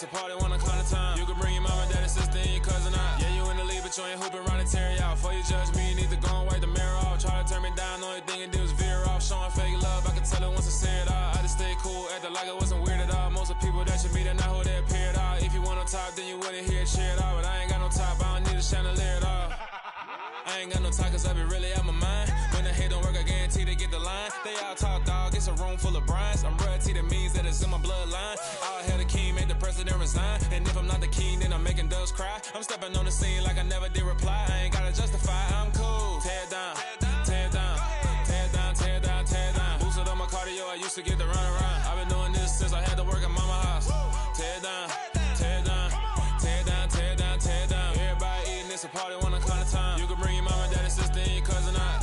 this a party, wanna call the time. You can bring your mama, daddy, sister, and your cousin out. Yeah, you in the league, but you ain't hooping around the Terry out. Before you judge me, you need to go and wipe the mirror off. Try to turn me down, only thing it did was veer off. Showing fake love, I can tell it once I say it all. I just stay cool, acting like it wasn't weird at all. Most of the people that you meet are not who they appear at all. If you want on top, then you wouldn't hear it cheer at all. But I ain't got no top, I don't need a chandelier at all. I ain't got no talk, cause I be really out my mind. When the head don't work, I guarantee they get the line. They all talk, dog, it's a room full of Bryans. I'm royalty, that means that it's in my bloodline. All hail the king, make the president resign. And if I'm not the king, then I'm making doves cry. I'm stepping on the scene like I never did reply. I ain't gotta justify, I'm cool. Tear down, tear down, tear down, tear down, tear down. Boosted on my cardio, I used to get the run around. I've been doing this since I had to work at mama house. Tear down, tear down, tear down, tear down, tear down. Everybody eating, it's a party, wanna call the time. You can bring your mama, daddy, sister, and your cousin out.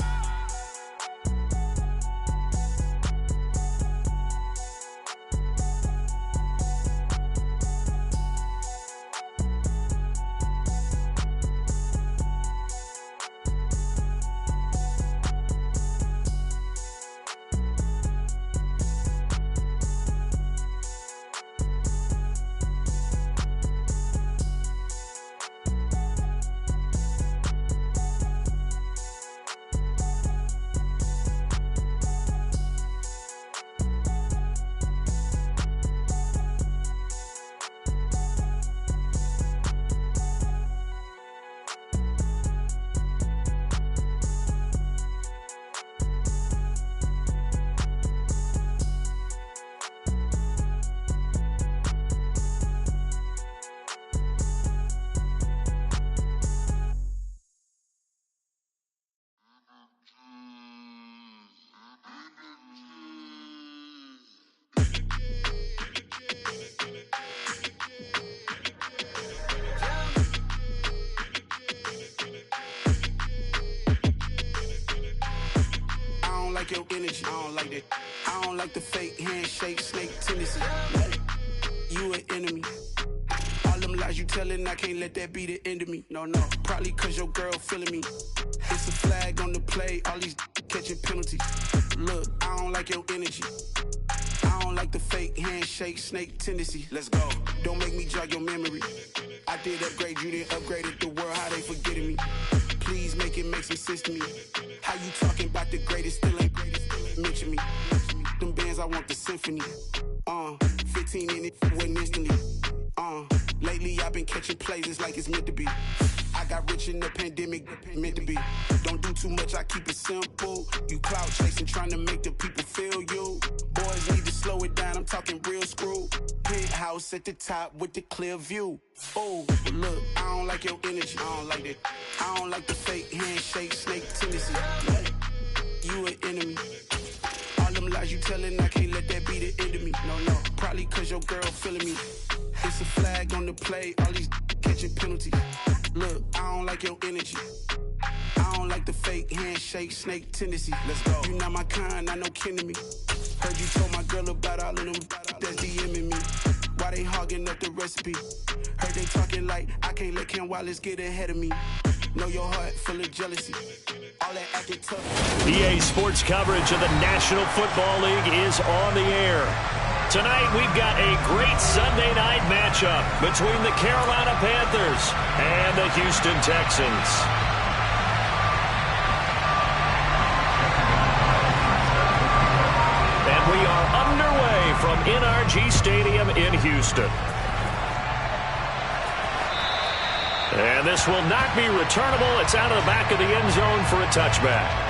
Your energy, I don't like that. I don't like the fake handshake, snake tendency. You an enemy. All them lies you telling, I can't let that be the end of me. No, probably cause your girl feeling me. It's a flag on the play, all these catching penalties. Look, I don't like your energy. I don't like the fake handshake, snake tendency. Let's go. Don't make me jog your memory. I did upgrade, you didn't upgrade it. The world, how they forgetting me. Please make it make some sense to me. How you talking about the greatest, still ain't greatest, mention me. Them bands, I want the symphony. 15 in it, wasn't instantly. Lately I've been catching plays, it's like it's meant to be. I got rich in the pandemic, meant to be. Don't do too much, I keep it simple. You clout chasing, trying to make the people feel you. Boys need to slow it down, I'm talking real screw. Penthouse at the top with the clear view. Oh, look, I don't like your energy, I don't like that. I don't like the fake handshake, snake tendency. You an enemy. All them lies you telling, I can't let that be the end of me. No, probably cause your girl feeling me. It's a flag on the play, all these catching penalties. Look, I don't like your energy. I don't like the fake handshake, snake tendency. Let's go. You not my kind, I know kin to me. Heard you told my girl about all of them that's DMing me. Why they hogging up the recipe? Heard they talking like I can't let Ken Wallace get ahead of me. Know your heart full of jealousy. All that acting tough. EA Sports coverage of the National Football League is on the air. Tonight we've got a great Sunday night matchup between the Carolina Panthers and the Houston Texans. And we are underway from NRG Stadium in Houston. And this will not be returnable. It's out of the back of the end zone for a touchback.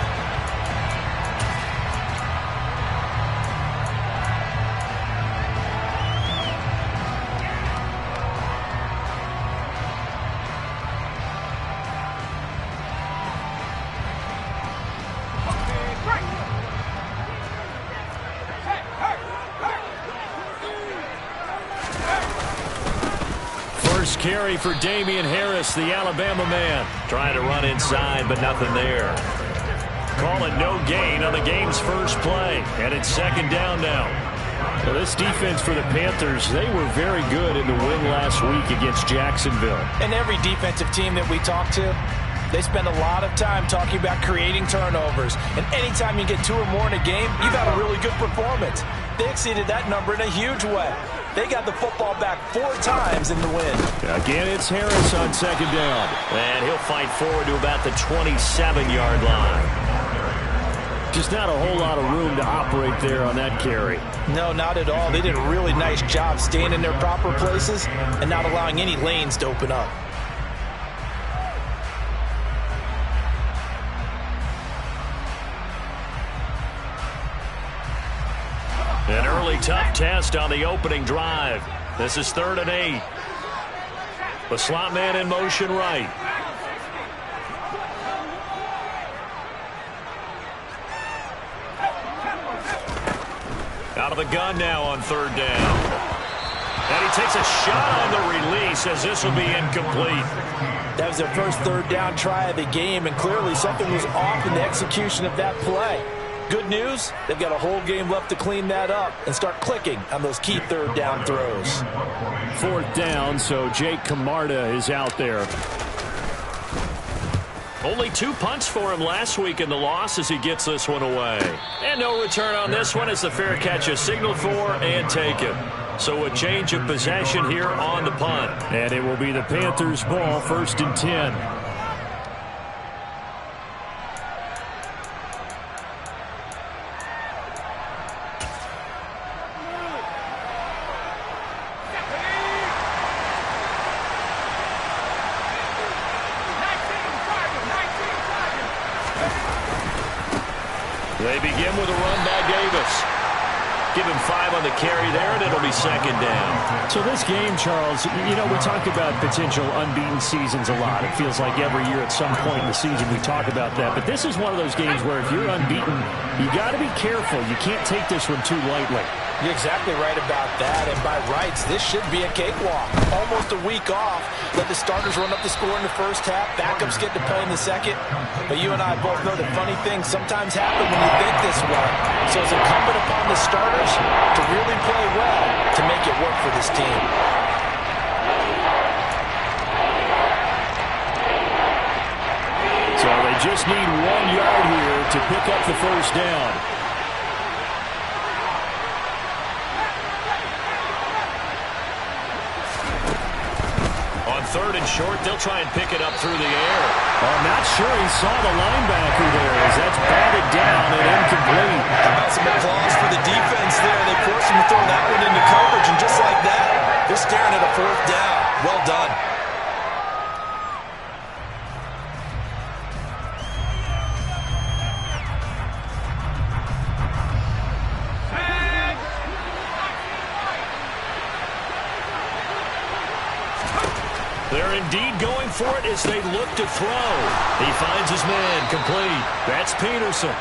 Carry for Damian Harris, the Alabama man. Trying to run inside, but nothing there. Call it no gain on the game's first play, and it's second down now. Well, this defense for the Panthers, they were very good in the win last week against Jacksonville. And every defensive team that we talk to, they spend a lot of time talking about creating turnovers. And anytime you get 2 or more in a game, you've had a really good performance. They exceeded that number in a huge way. They got the football back 4 times in the win. Again, it's Harris on second down. And he'll fight forward to about the 27-yard line. Just not a whole lot of room to operate there on that carry. No, not at all. They did a really nice job staying in their proper places and not allowing any lanes to open up. An early tough test on the opening drive. This is 3rd and 8. The slot man in motion right. Out of the gun now on 3rd down. And he takes a shot on the release as this will be incomplete. That was their first 3rd down try of the game, and clearly something was off in the execution of that play. Good news, they've got a whole game left to clean that up and start clicking on those key 3rd down throws. 4th down, so Jake Camarda is out there. Only 2 punts for him last week in the loss as he gets this one away. And no return on this one as the fair catch is signaled for and taken. So a change of possession here on the punt. And it will be the Panthers' ball, 1st and 10. They begin with a run by Davis. Give him 5 on the carry there, and it'll be 2nd down. So this game, Charles, you know, we talk about potential unbeaten seasons a lot. It feels like every year at some point in the season we talk about that. But this is one of those games where if you're unbeaten, you got to be careful. You can't take this one too lightly. You're exactly right about that, and by rights, this should be a cakewalk. Almost a week off. Let the starters run up the score in the first half. Backups get to play in the second. But you and I both know that funny things sometimes happen when you think this way. So it's incumbent upon the starters to really play well to make it work for this team. So they just need 1 yard here to pick up the 1st down. On 3rd and short, they'll try and pick it up through the air. I'm not sure he saw the linebacker there as that's batted down and incomplete. How about some applause for the defense there? They forced him to throw that one into coverage, and just like that, they're staring at a 4th down. Well done. They're indeed going for it as they look to throw. He finds his man complete. That's Peterson.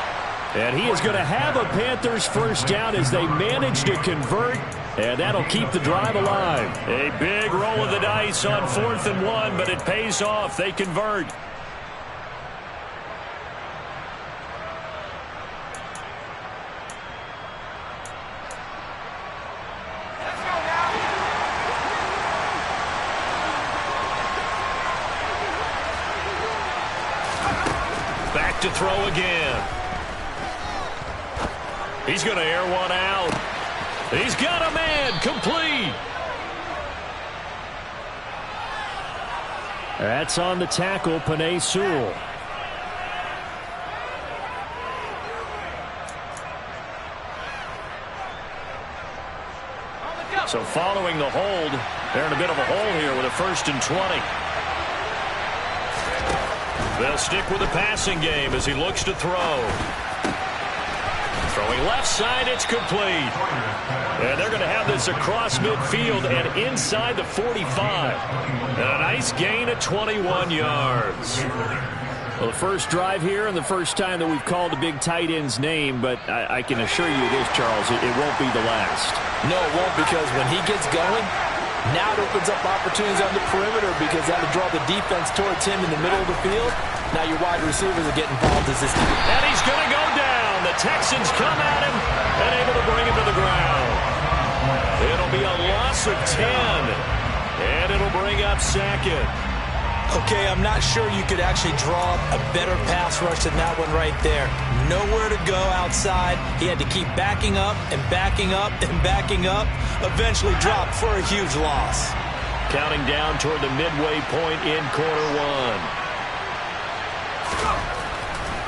And he is going to have a Panthers 1st down as they manage to convert. And that'll keep the drive alive. A big roll of the dice on 4th and 1, but it pays off. They convert. Back to throw again. He's going to air one out. He's got a man complete. That's on the tackle, Penei Sewell. So following the hold, they're in a bit of a hole here with a 1st and 20. They'll stick with the passing game as he looks to throw. Throwing left side, it's complete. And they're going to have this across midfield and inside the 45. And a nice gain of 21 yards. Well, the first drive here and the first time that we've called a big tight end's name, but I can assure you this, Charles, it won't be the last. No, it won't, because when he gets going, now it opens up opportunities on the perimeter because that'll draw the defense towards him in the middle of the field. Now your wide receivers are getting involved as this team. And he's going to go down. The Texans come at him and able to bring him to the ground. It'll be a loss of 10. And it'll bring up 2nd. Okay, I'm not sure you could actually draw a better pass rush than that one right there. Nowhere to go outside. He had to keep backing up and backing up and backing up. Eventually dropped for a huge loss. Counting down toward the midway point in quarter one.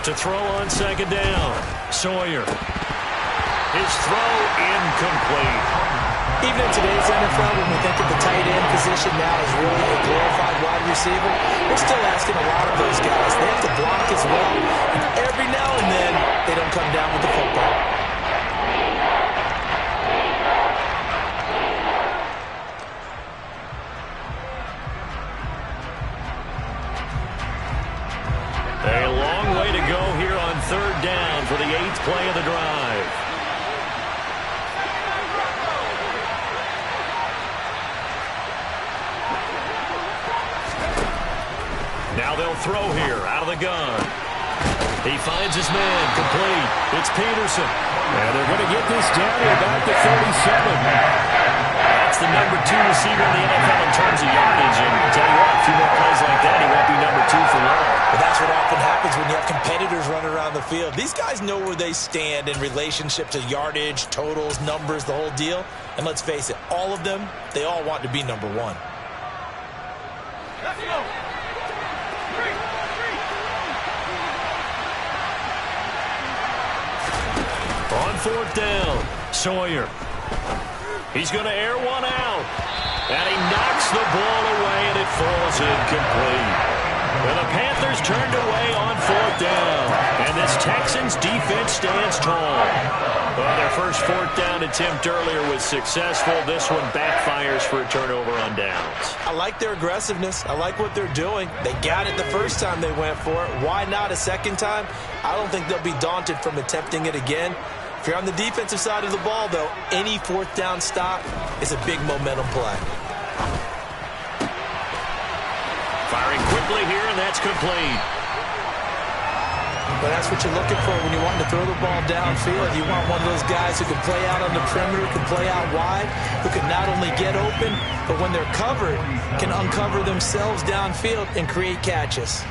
To throw on second down. Sawyer. His throw incomplete. Even in today's NFL, when we think of the tight end position now as really a glorified wide receiver, we're still asking a lot of those guys. They have to block as well. And every now and then, they don't come down with the football. A long way to go here on third down for the 8th play of the drive. Now they'll throw here out of the gun. He finds his man, complete. It's Peterson. And they're going to get this down to about the 37. That's the number 2 receiver in the NFL in terms of yardage. And I'll tell you what, a few more plays like that, he won't be number 2 for long. But that's what often happens when you have competitors running around the field. These guys know where they stand in relationship to yardage, totals, numbers, the whole deal. And let's face it, all of them, they all want to be number 1. Let's go. On fourth down, Sawyer. He's going to air one out. And he knocks the ball away, and it falls incomplete. And the Panthers turned away on fourth down. And this Texans defense stands tall. Well, their first fourth down attempt earlier was successful. This one backfires for a turnover on downs. I like their aggressiveness. I like what they're doing. They got it the first time they went for it. Why not a second time? I don't think they'll be daunted from attempting it again. If you're on the defensive side of the ball, though, any fourth down stop is a big momentum play. Firing quickly here, and that's complete. But that's what you're looking for when you want to throw the ball downfield. You want one of those guys who can play out on the perimeter, can play out wide, who can not only get open, but when they're covered, can uncover themselves downfield and create catches.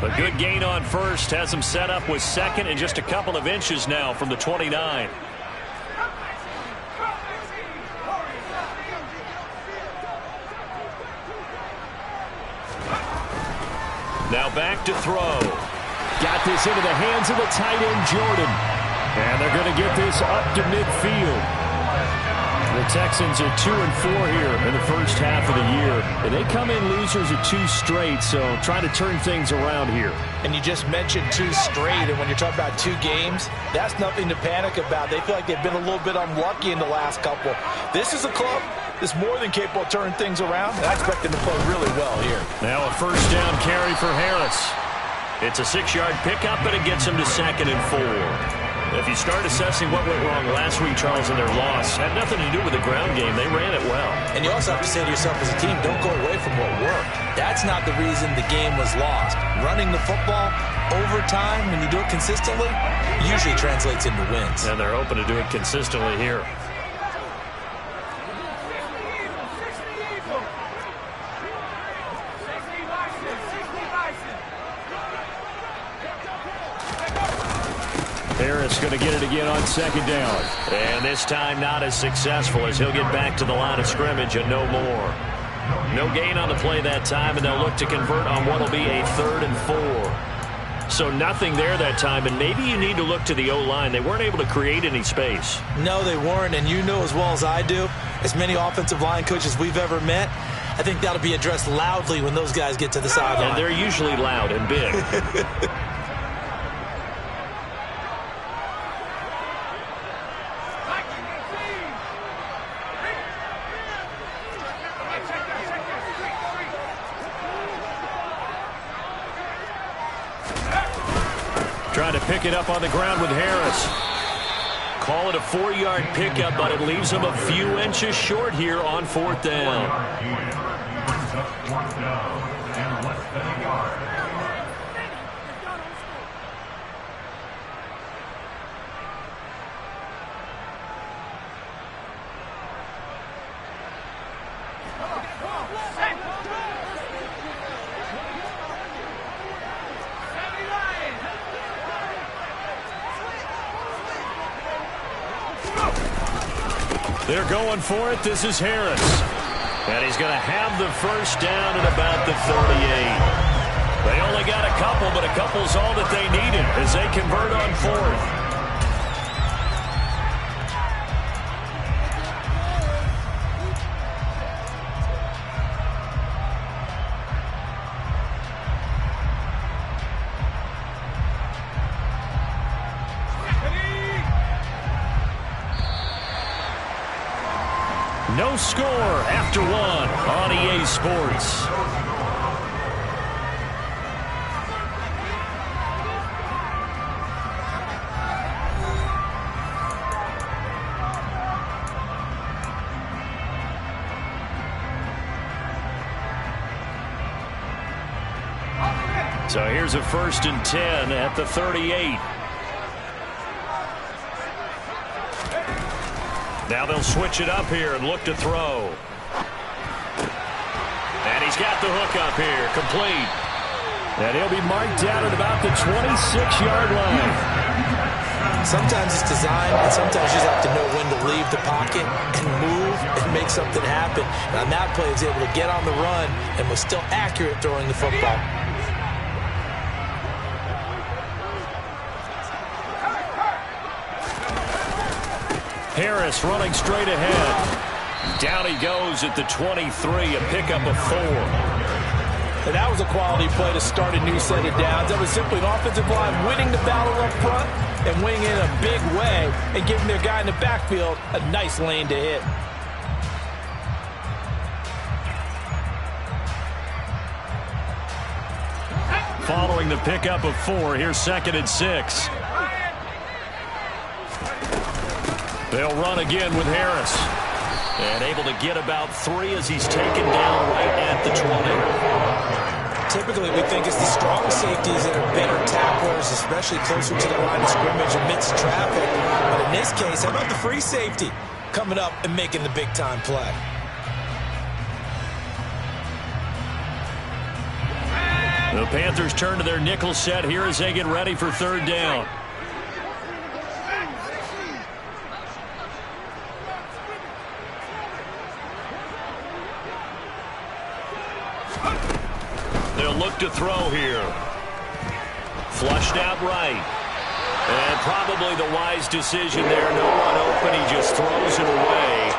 A good gain on first has him set up with second and just a couple of inches now from the 29. Now back to throw. Got this into the hands of the tight end, Jordan. And they're going to get this up to midfield. The Texans are 2-4 here in the first half of the year. And they come in losers of 2 straight, so trying to turn things around here. And you just mentioned 2 straight, and when you're talking about 2 games, that's nothing to panic about. They feel like they've been a little bit unlucky in the last couple. This is a club that's more than capable of turning things around, and I expect them to play really well here. Now a first down carry for Harris. It's a 6-yard pickup, but it gets him to 2nd and 4. If you start assessing what went wrong last week, Charles, in their loss, had nothing to do with the ground game. They ran it well. And you also have to say to yourself as a team, don't go away from what worked. That's not the reason the game was lost. Running the football over time, when you do it consistently, usually translates into wins. And they're hoping to do it consistently here. Harris going to get it again on second down. And this time not as successful as he'll get back to the line of scrimmage and no more. No gain on the play that time, and they'll look to convert on what will be a 3rd and 4. So nothing there that time, and maybe you need to look to the O-line. They weren't able to create any space. No, they weren't, and you know as well as I do, as many offensive line coaches we've ever met, I think that'll be addressed loudly when those guys get to the sideline. And they're usually loud and big. Trying to pick it up on the ground with Harris. Call it a 4-yard pickup, but it leaves him a few inches short here on 4th down. They're going for it. This is Harris. And he's going to have the first down at about the 38. They only got a couple, but a couple's all that they needed as they convert on fourth. No score after one on EA Sports. So here's a 1st and 10 at the 38. Now they'll switch it up here and look to throw. And he's got the hook up here, complete. And he'll be marked down at about the 26-yard line. Sometimes it's design, and sometimes you just have to know when to leave the pocket and move and make something happen. And on that play, he was able to get on the run and was still accurate throwing the football. Harris running straight ahead. Down he goes at the 23, a pickup of 4. And that was a quality play to start a new set of downs. That was simply an offensive line winning the battle up front and winning in a big way and giving their guy in the backfield a nice lane to hit. Following the pickup of 4, here's 2nd and 6. They'll run again with Harris. And able to get about 3 as he's taken down right at the 20. Typically, we think it's the strong safeties that are better tacklers, especially closer to the line of scrimmage amidst traffic. But in this case, how about the free safety coming up and making the big-time play? The Panthers turn to their nickel set here as they get ready for 3rd down. They'll look to throw here. Flushed out right. And probably the wise decision there. No one open. He just throws it away.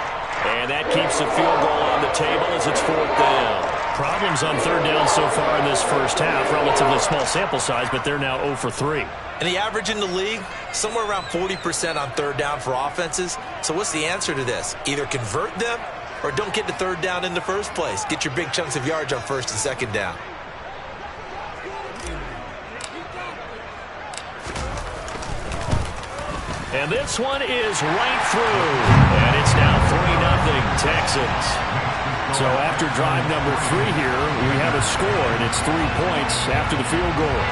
And that keeps the field goal on the table as it's 4th down. Problems on 3rd down so far in this first half. Relatively small sample size, but they're now 0 for 3. And the average in the league, somewhere around 40% on 3rd down for offenses. So what's the answer to this? Either convert them or don't get to 3rd down in the first place. Get your big chunks of yards on 1st and 2nd down. And this one is right through. And it's now 3-0 Texans. So after drive number 3 here, we have a score, and it's 3 points after the field goal.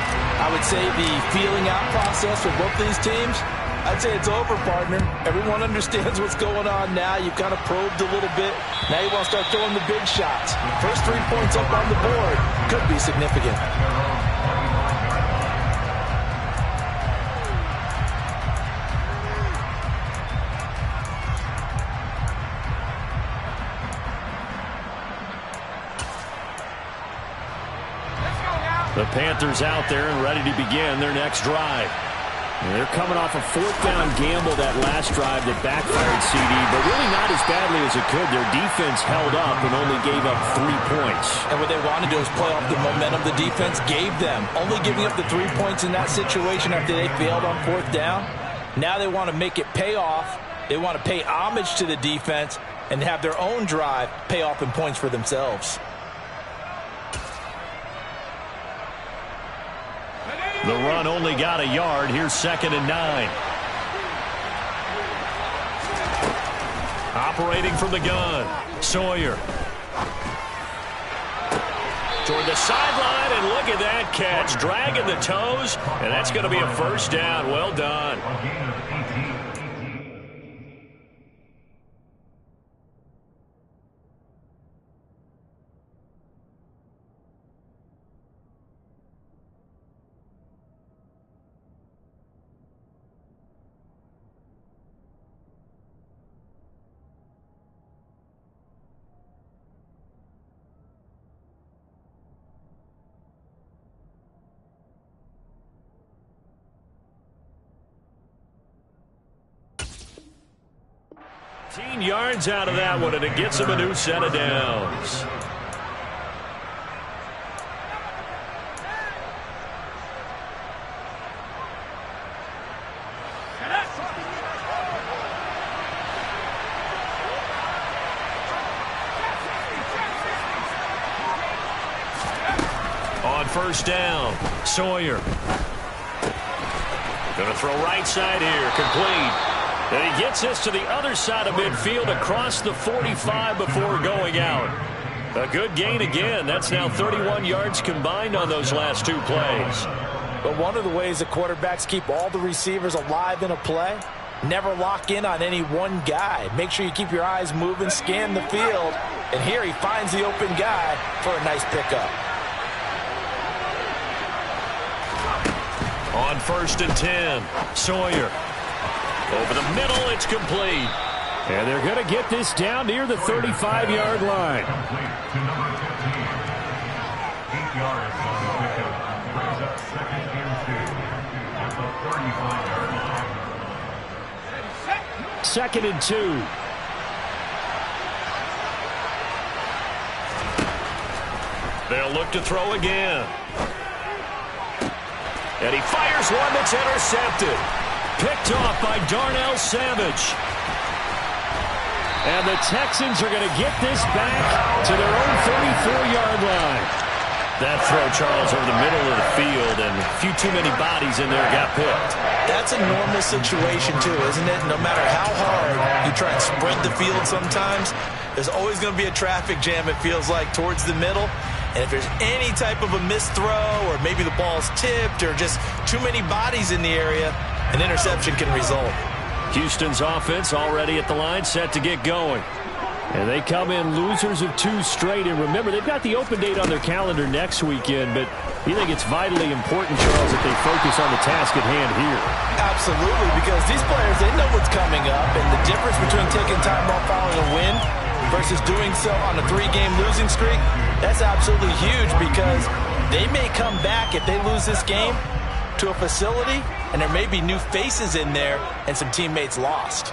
I would say the feeling out process for both these teams, I'd say it's over, partner. Everyone understands what's going on now. You've kind of probed a little bit. Now you want to start throwing the big shots. First 3 points up on the board could be significant. The Panthers out there and ready to begin their next drive. And they're coming off a 4th down gamble that last drive that backfired CD, but really not as badly as it could. Their defense held up and only gave up 3 points. And what they want to do is play off the momentum the defense gave them. Only giving up the 3 points in that situation after they failed on 4th down. Now they want to make it pay off. They want to pay homage to the defense and have their own drive pay off in points for themselves. The run only got a yard. Here's 2nd and 9. Operating from the gun. Sawyer. Toward the sideline, and look at that catch. Dragging the toes, and that's going to be a 1st down. Well done. 15 yards out of that one, and it gets him a new set of downs. On first down, Sawyer. Going to throw right side here, complete. And he gets this to the other side of midfield across the 45 before going out. A good gain again. That's now 31 yards combined on those last two plays. But one of the ways the quarterbacks keep all the receivers alive in a play, never lock in on any one guy. Make sure you keep your eyes moving, scan the field. And here he finds the open guy for a nice pickup. On first and 10, Sawyer. Over the middle, it's complete. And they're going to get this down near the 35-yard line. Second and 2. They'll look to throw again. And he fires one that's intercepted. Picked off by Darnell Savage. And the Texans are going to get this back to their own 34-yard line. That throw, Charles, over the middle of the field, and a few too many bodies in there got picked. That's a normal situation, too, isn't it? No matter how hard you try and spread the field sometimes, there's always going to be a traffic jam, it feels like, towards the middle. And if there's any type of a missed throw, or maybe the ball's tipped, or just too many bodies in the area, an interception can result. Houston's offense already at the line, set to get going. And they come in losers of 2 straight. And remember, they've got the open date on their calendar next weekend, but you think it's vitally important, Charles, that they focus on the task at hand here? Absolutely, because these players, they know what's coming up, and the difference between taking time off following a win versus doing so on a 3-game losing streak, that's absolutely huge, because they may come back if they lose this game to a facility, and there may be new faces in there and some teammates lost.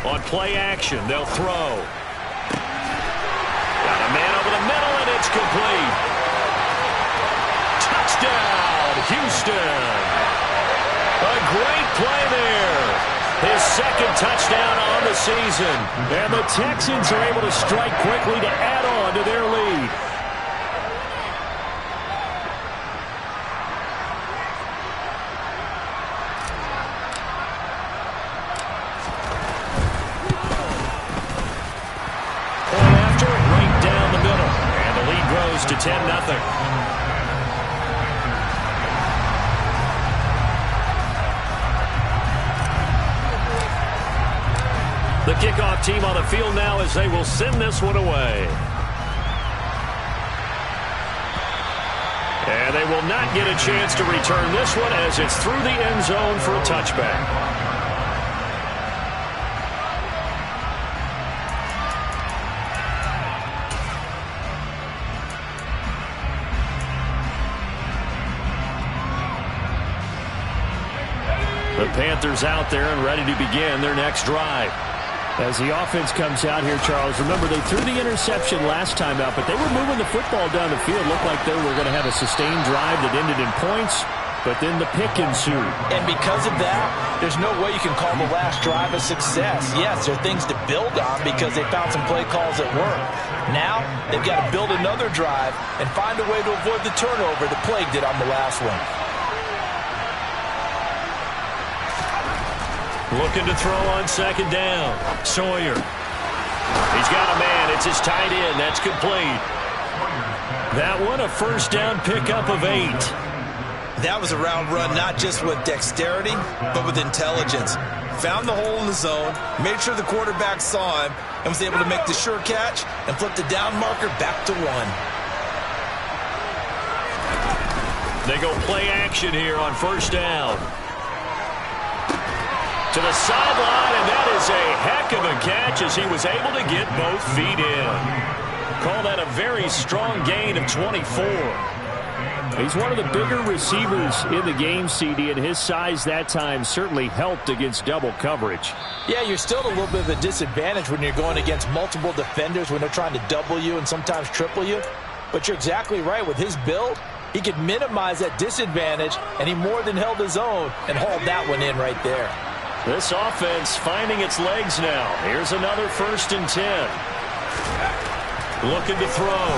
On play action, they'll throw. Got a man over the middle, and it's complete. Touchdown, Houston. A great play there. His second touchdown on the season. And the Texans are able to strike quickly to add on to their lead. To 10-0. The kickoff team on the field now as they will send this one away. And they will not get a chance to return this one as it's through the end zone for a touchback. The Panthers out there and ready to begin their next drive. As the offense comes out here, Charles, remember they threw the interception last time out, but they were moving the football down the field. Looked like they were going to have a sustained drive that ended in points, but then the pick ensued. And because of that, there's no way you can call the last drive a success. Yes, there are things to build on because they found some play calls that work. Now, they've got to build another drive and find a way to avoid the turnover that plagued it on the last one. Looking to throw on second down. Sawyer. He's got a man. It's his tight end. That's complete. That one a first down pickup of 8. That was a route run not just with dexterity, but with intelligence. Found the hole in the zone, made sure the quarterback saw him, and was able to make the sure catch and flip the down marker back to 1. They go play action here on first down. To the sideline, and that is a heck of a catch as he was able to get both feet in. Call that a very strong gain of 24. He's one of the bigger receivers in the game, CD, and his size that time certainly helped against double coverage. Yeah, you're still at a little bit of a disadvantage when you're going against multiple defenders when they're trying to double you and sometimes triple you. But you're exactly right. With his build, he could minimize that disadvantage, and he more than held his own and hauled that one in right there. This offense finding its legs now. Here's another 1st and 10. Looking to throw.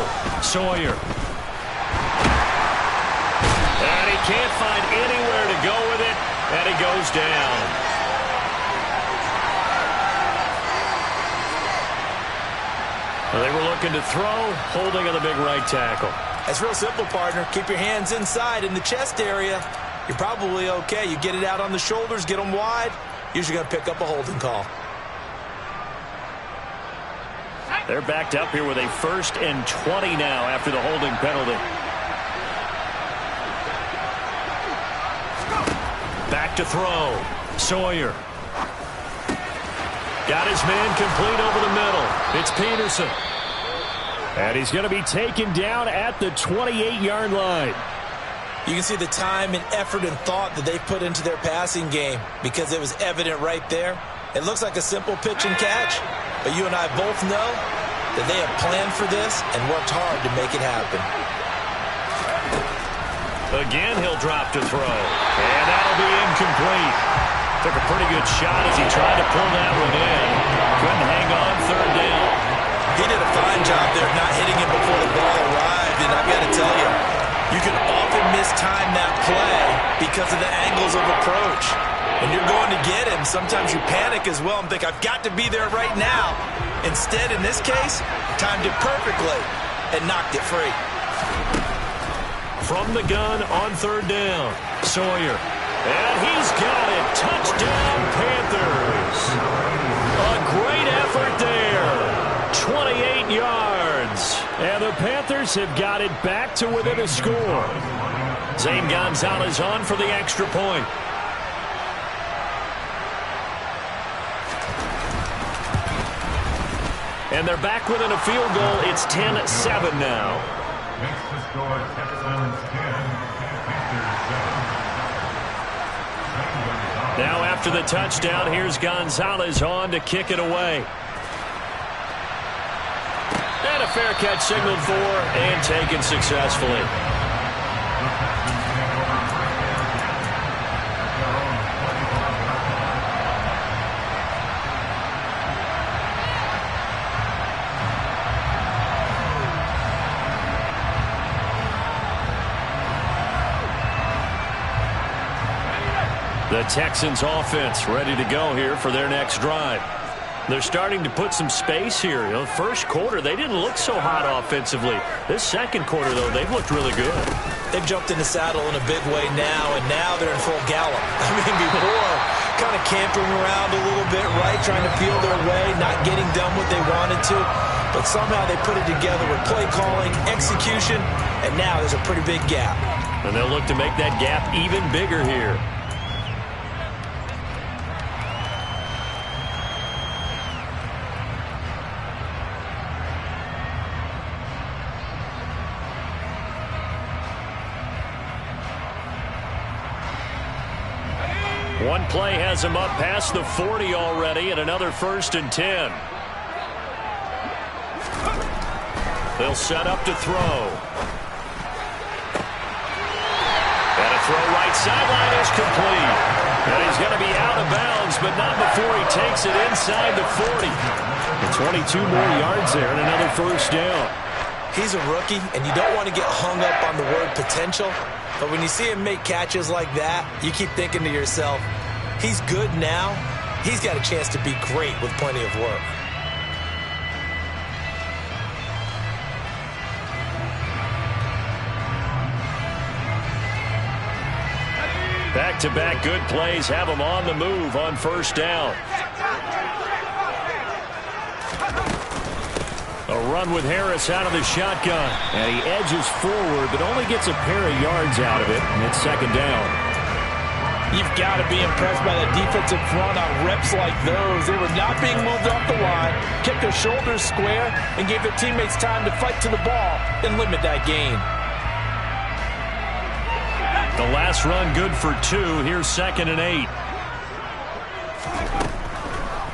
Sawyer. And he can't find anywhere to go with it, and he goes down. Well, they were looking to throw, holding on the big right tackle. That's real simple, partner. Keep your hands inside in the chest area. You're probably okay. You get it out on the shoulders, get them wide. Usually going to pick up a holding call. They're backed up here with a 1st and 20 now after the holding penalty. Back to throw. Sawyer. Got his man complete over the middle. It's Peterson. And he's going to be taken down at the 28-yard line. You can see the time and effort and thought that they've put into their passing game because it was evident right there. It looks like a simple pitch and catch, but you and I both know that they have planned for this and worked hard to make it happen. Again, he'll drop to throw. And that'll be incomplete. Took a pretty good shot as he tried to pull that one in. Couldn't hang on 3rd down. He did a fine job there of not hitting it before the ball arrived, and I've got to tell you, you can often mistime that play because of the angles of approach. When you're going to get him, sometimes you panic as well and think, I've got to be there right now. Instead, in this case, timed it perfectly and knocked it free. From the gun on 3rd down, Sawyer. And he's got it. Touchdown, Panthers. A great effort there. 28 yards. And the Panthers have got it back to within a score. Zane Gonzalez on for the extra point. And they're back within a field goal. It's 10-7 now. Next to score, Texans 10, Panthers 7. Now after the touchdown, here's Gonzalez on to kick it away. And a fair catch signaled for and taken successfully. The Texans offense ready to go here for their next drive. They're starting to put some space here. You know, first quarter, they didn't look so hot offensively. This second quarter, though, they've looked really good. They've jumped in the saddle in a big way now, and now they're in full gallop. I mean, before, kind of camping around a little bit, right, trying to feel their way, not getting done what they wanted to. But somehow they put it together with play calling, execution, and now there's a pretty big gap. And they'll look to make that gap even bigger here. One play has him up past the 40 already, and another 1st and 10. They'll set up to throw. And a throw right sideline is complete. And he's going to be out of bounds, but not before he takes it inside the 40. And 22 more yards there and another 1st down. He's a rookie, and you don't want to get hung up on the word potential. But when you see him make catches like that, you keep thinking to yourself, he's good now. He's got a chance to be great with plenty of work. Back-to-back good plays have him on the move on 1st down. A run with Harris out of the shotgun. And he edges forward, but only gets a pair of yards out of it. And it's 2nd down. You've got to be impressed by the defensive front on reps like those. They were not being moved off the line, kept their shoulders square, and gave their teammates time to fight to the ball and limit that gain. The last run good for 2. Here's 2nd and 8.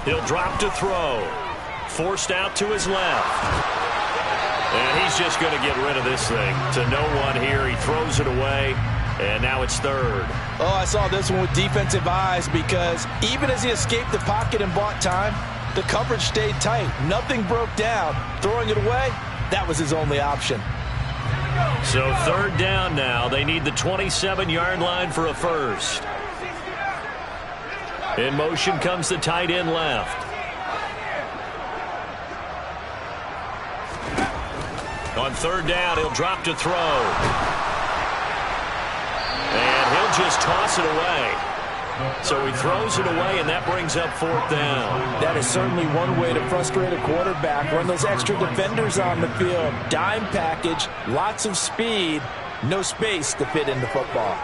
He'll drop to throw. Forced out to his left. And he's just going to get rid of this thing to no one here. He throws it away, and now it's 3rd. Oh, I saw this one with defensive eyes because even as he escaped the pocket and bought time, the coverage stayed tight. Nothing broke down. Throwing it away, that was his only option. So 3rd down now. They need the 27-yard line for a first. In motion comes the tight end left. On 3rd down, he'll drop to throw. And he'll just toss it away. So he throws it away, and that brings up 4th down. That is certainly one way to frustrate a quarterback. Run those extra defenders on the field. Dime package, lots of speed, no space to fit into football.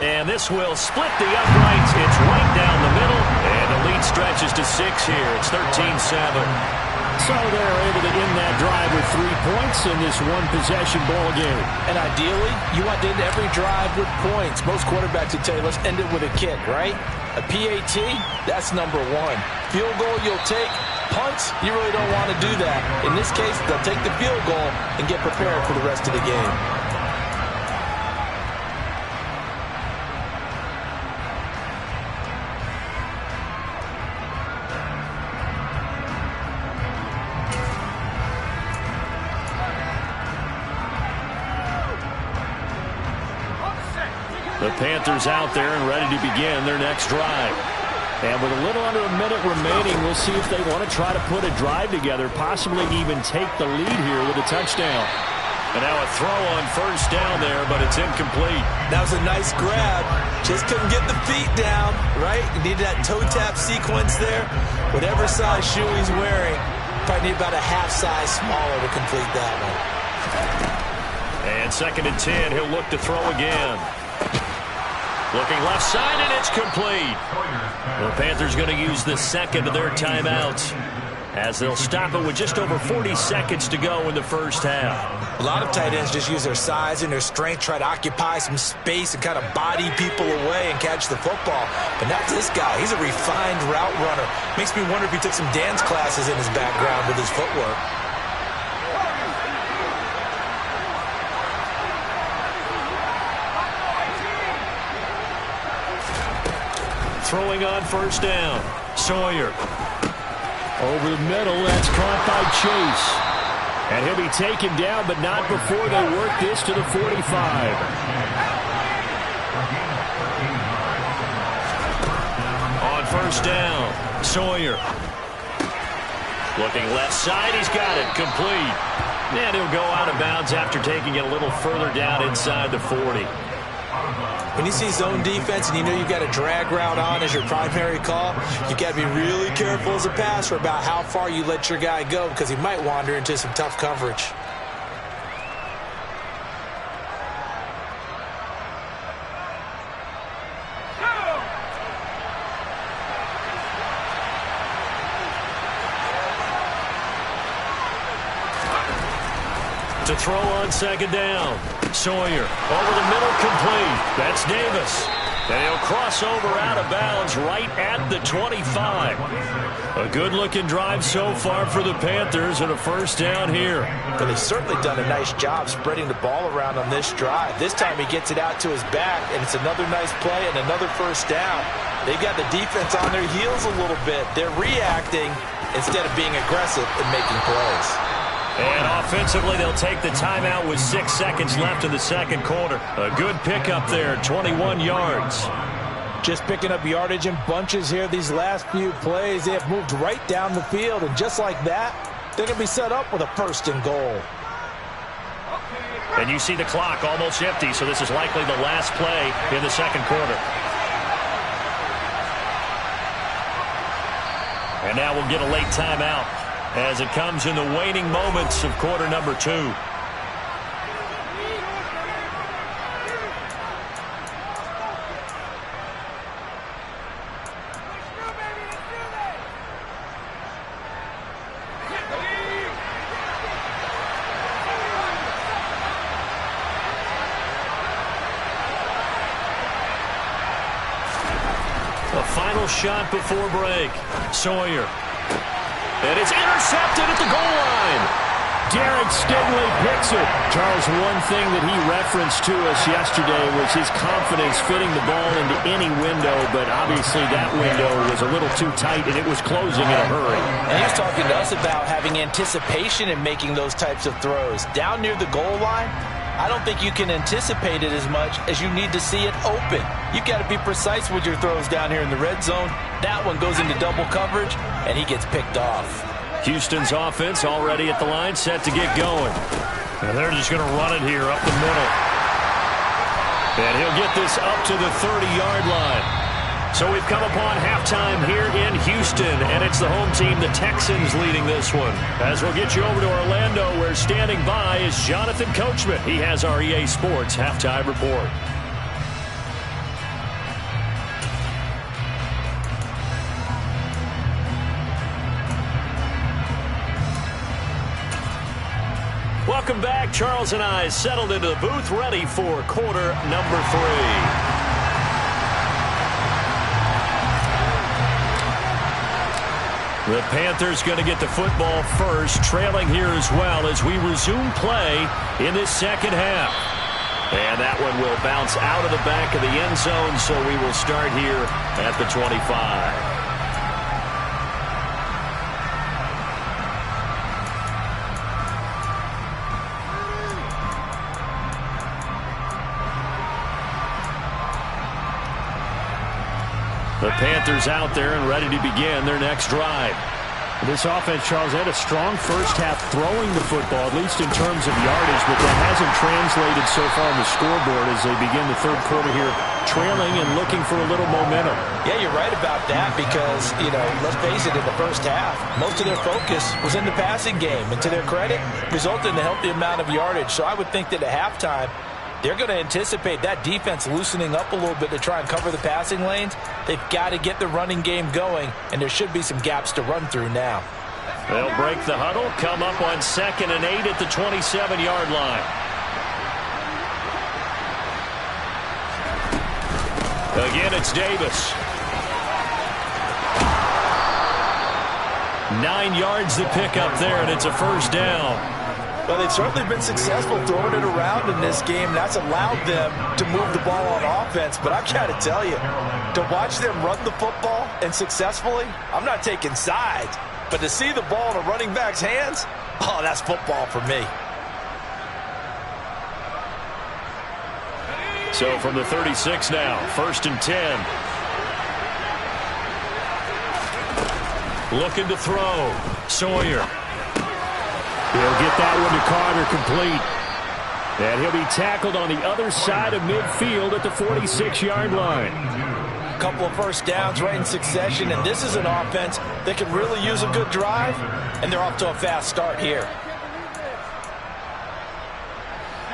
And this will split the uprights. It's right down the middle. And the lead stretches to 6 here. It's 13-7. So they're able to end that drive with 3 points in this one-possession ball game. And ideally, you want to end every drive with points. Most quarterbacks would tell you, let's end it with a kick, right? A PAT, that's number 1. Field goal you'll take. Punts, you really don't want to do that. In this case, they'll take the field goal and get prepared for the rest of the game. The Panthers out there and ready to begin their next drive. And with a little under a minute remaining, we'll see if they want to try to put a drive together, possibly even take the lead here with a touchdown. And now a throw on 1st down there, but it's incomplete. That was a nice grab. Just couldn't get the feet down, right? You need that toe tap sequence there. Whatever size shoe he's wearing, probably need about a half size smaller to complete that one. And 2nd and 10, he'll look to throw again. Looking left side, and it's complete. The Panthers going to use the 2nd of their timeouts as they'll stop it with just over 40 seconds to go in the first half. A lot of tight ends just use their size and their strength, try to occupy some space and kind of body people away and catch the football. But not this guy. He's a refined route runner. Makes me wonder if he took some dance classes in his background with his footwork. Throwing on 1st down. Sawyer. Over the middle, that's caught by Chase. And he'll be taken down, but not before they work this to the 45. On 1st down, Sawyer. Looking left side, he's got it, complete. And he'll go out of bounds after taking it a little further down inside the 40. When you see zone defense and you know you've got a drag route on as your primary call, you've got to be really careful as a passer about how far you let your guy go because he might wander into some tough coverage. To throw on 2nd down. Sawyer over the middle, complete. That's Davis. And he'll cross over out of bounds right at the 25. A good-looking drive so far for the Panthers and a 1st down here. But they've certainly done a nice job spreading the ball around on this drive. This time he gets it out to his back, and it's another nice play and another 1st down. They've got the defense on their heels a little bit. They're reacting instead of being aggressive and making plays. And offensively, they'll take the timeout with 6 seconds left in the 2nd quarter. A good pickup there, 21 yards. Just picking up yardage in bunches here these last few plays. They have moved right down the field, and just like that, they're going to be set up with a 1st and goal. And you see the clock almost empty, so this is likely the last play in the 2nd quarter. And now we'll get a late timeout as it comes in the waning moments of quarter number 2. final shot before break. Sawyer. And it's intercepted at the goal line. Derek Stingley picks it. Charles, one thing that he referenced to us yesterday was his confidence fitting the ball into any window, but obviously that window was a little too tight, and it was closing in a hurry. And he was talking to us about having anticipation in making those types of throws. Down near the goal line, I don't think you can anticipate it as much as you need to see it open. You've got to be precise with your throws down here in the red zone. That one goes into double coverage, and he gets picked off. Houston's offense already at the line, set to get going. And they're just going to run it here up the middle. And he'll get this up to the 30-yard line. So we've come upon halftime here in Houston, and it's the home team, the Texans, leading this one. As we'll get you over to Orlando, where standing by is Jonathan Coachman. He has our EA Sports halftime report. Welcome back. Charles and I settled into the booth, ready for quarter number 3. The Panthers going to get the football first, trailing here as well as we resume play in this second half. And that one will bounce out of the back of the end zone, so we will start here at the 25. The Panthers out there and ready to begin their next drive. This offense, Charles, had a strong first half throwing the football, at least in terms of yardage, but that hasn't translated so far on the scoreboard as they begin the third quarter here, trailing and looking for a little momentum. Yeah, you're right about that because, let's face it, in the first half, most of their focus was in the passing game. And to their credit, resulted in a healthy amount of yardage. So I would think that at halftime, they're going to anticipate that defense loosening up a little bit to try and cover the passing lanes. They've got to get the running game going, and there should be some gaps to run through now. They'll break the huddle, come up on 2nd and 8 at the 27-yard line. Again, it's Davis. 9 yards to pick up there, and it's a first down. Well, they've certainly been successful throwing it around in this game. That's allowed them to move the ball on offense. But I've got to tell you, to watch them run the football and successfully, I'm not taking sides. But to see the ball in a running back's hands, oh, that's football for me. So from the 36 now, 1st and 10. Looking to throw. Sawyer. He'll get that one to Carter, complete. And he'll be tackled on the other side of midfield at the 46-yard line. A couple of first downs right in succession, and this is an offense that can really use a good drive, and they're off to a fast start here.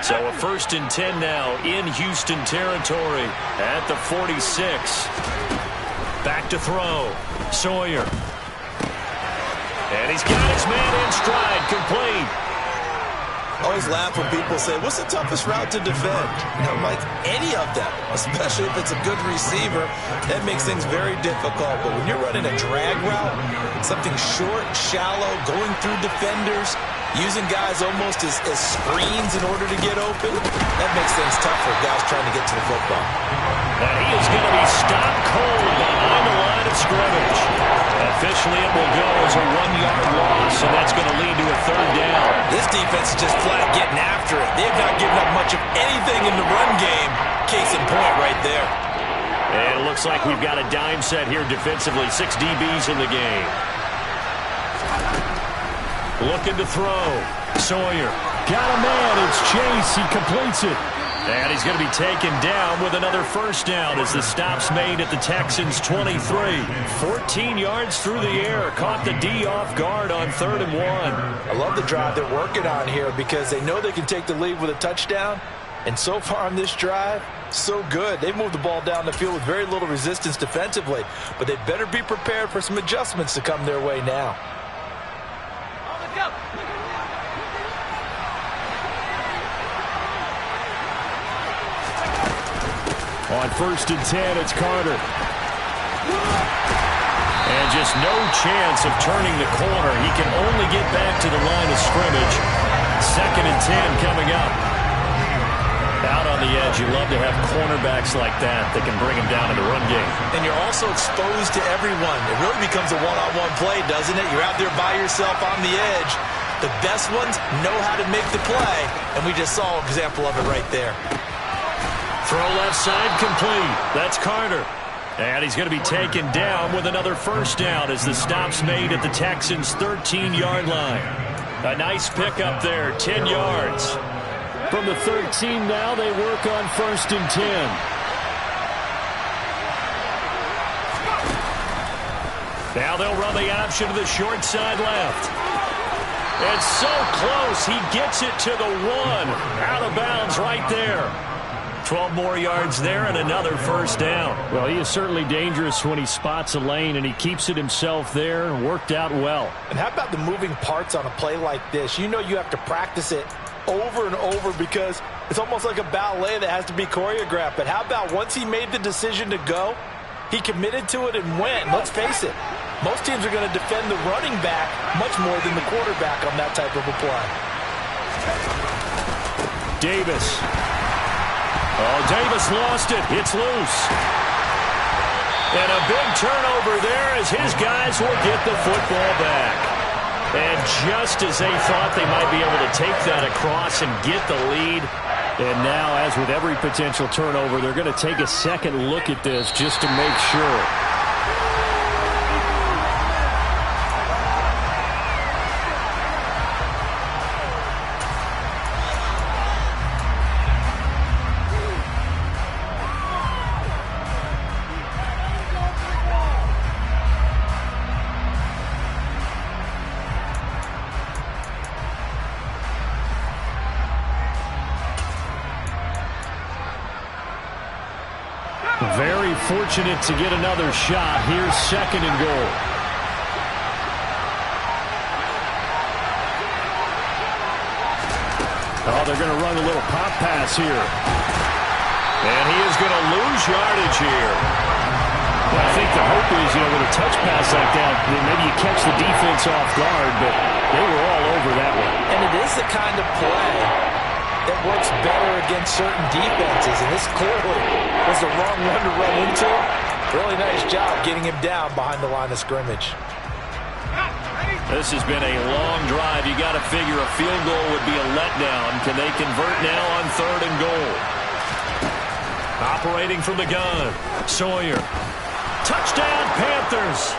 So a 1st and 10 now in Houston territory at the 46. Back to throw. Sawyer. And he's got his man in stride, complete. I always laugh when people say, what's the toughest route to defend? And I'm like, any of them, especially if it's a good receiver, that makes things very difficult. But when you're running a drag route, something short, shallow, going through defenders, using guys almost as screens in order to get open, that makes things tough for guys trying to get to the football. And he is going to be stopped cold behind the line of scrimmage. Officially, it will go as a 1-yard loss, and that's going to lead to a 3rd down. This defense is just flat getting after it. They have not given up much of anything in the run game. Case in point right there. And it looks like we've got a dime set here defensively. 6 DBs in the game. Looking to throw. Sawyer. Got a man. It's Chase. He completes it. And he's going to be taken down with another first down as the stop's made at the Texans' 23. 14 yards through the air. Caught the D off guard on 3rd and 1. I love the drive they're working on here because they know they can take the lead with a touchdown. And so far on this drive, so good. They've moved the ball down the field with very little resistance defensively. But they better be prepared for some adjustments to come their way now. On 1st and 10, it's Carter. And just no chance of turning the corner. He can only get back to the line of scrimmage. 2nd and 10 coming up. Out on the edge, you love to have cornerbacks like that can bring him down in the run game. And you're also exposed to everyone. It really becomes a one-on-one play, doesn't it? You're out there by yourself on the edge. The best ones know how to make the play, and we just saw an example of it right there. Throw left side complete. That's Carter. And he's going to be taken down with another first down as the stop's made at the Texans' 13-yard line. A nice pickup there, 10 yards. From the 13 now, they work on 1st and 10. Now they'll run the option to the short side left. And so close, he gets it to the 1. Out of bounds right there. 12 more yards there and another first down. Well, he is certainly dangerous when he spots a lane, and he keeps it himself there and worked out well. And how about the moving parts on a play like this? You know you have to practice it over and over because it's almost like a ballet that has to be choreographed. But how about once he made the decision to go, he committed to it and went. Let's face it, most teams are going to defend the running back much more than the quarterback on that type of a play. Davis. Oh, Davis lost it. It's loose. And a big turnover there as his guys will get the football back. And just as they thought they might be able to take that across and get the lead. And now, as with every potential turnover, they're going to take a second look at this just to make sure. Very fortunate to get another shot. Here's 2nd and goal. Oh, they're going to run a little pop pass here. And he is going to lose yardage here. Well, I think the hope is, with a touch pass like that, maybe you catch the defense off guard, but they were all over that one. And it is the kind of play that works better against certain defenses, and this clearly was the wrong one to run into. Really nice job getting him down behind the line of scrimmage. This has been a long drive. You got to figure a field goal would be a letdown. Can they convert now on 3rd and goal? Operating from the gun, Sawyer. Touchdown, Panthers!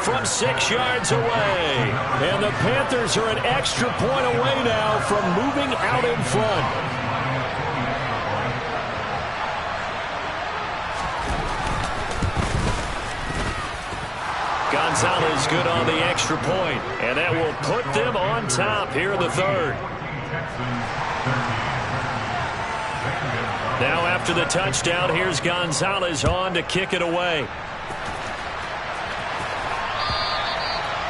From 6 yards away. And the Panthers are an extra point away now from moving out in front. Gonzalez good on the extra point, and that will put them on top here in the 3rd. Now after the touchdown, here's Gonzalez on to kick it away.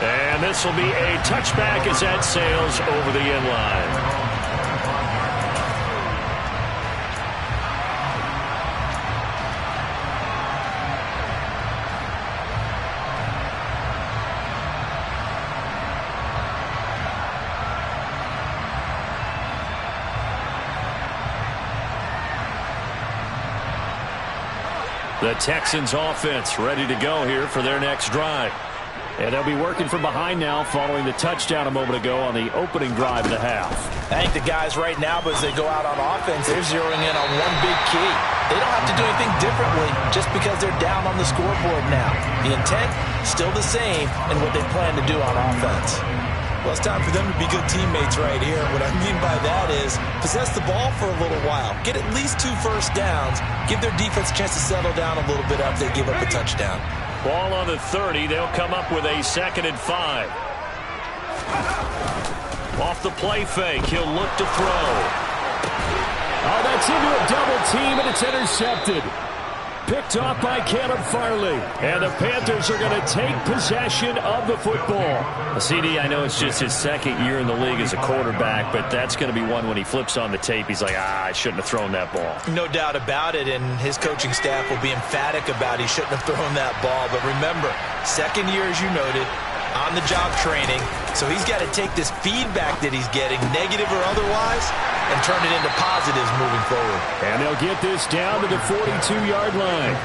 And this will be a touchback as that sails over the end line. The Texans offense ready to go here for their next drive. And they'll be working from behind now following the touchdown a moment ago on the opening drive of the half. I think the guys right now, as they go out on offense, they're zeroing in on one big key. They don't have to do anything differently just because they're down on the scoreboard now. The intent, still the same in what they plan to do on offense. Well, it's time for them to be good teammates right here. What I mean by that is possess the ball for a little while. Get at least 2 first downs. Give their defense a chance to settle down a little bit after they give up a touchdown. Ball on the 30. They'll come up with a 2nd and 5. Off the play fake. He'll look to throw. Oh, that's into a double team, and it's intercepted. picked off by Caleb Farley. And the Panthers are going to take possession of the football. CD, I know it's just his second year in the league as a quarterback, but that's going to be one when he flips on the tape, he's like, I shouldn't have thrown that ball. No doubt about it, and his coaching staff will be emphatic about he shouldn't have thrown that ball. But remember, second year, as you noted, on-the-job training, so he's got to take this feedback that he's getting, negative or otherwise, and turn it into positives moving forward. And they'll get this down to the 42-yard line.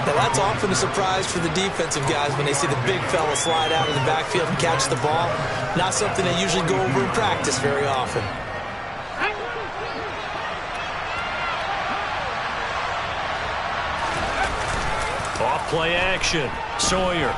Now, that's often a surprise for the defensive guys when they see the big fella slide out of the backfield and catch the ball. Not something they usually go over in practice very often. Off play action. Sawyer.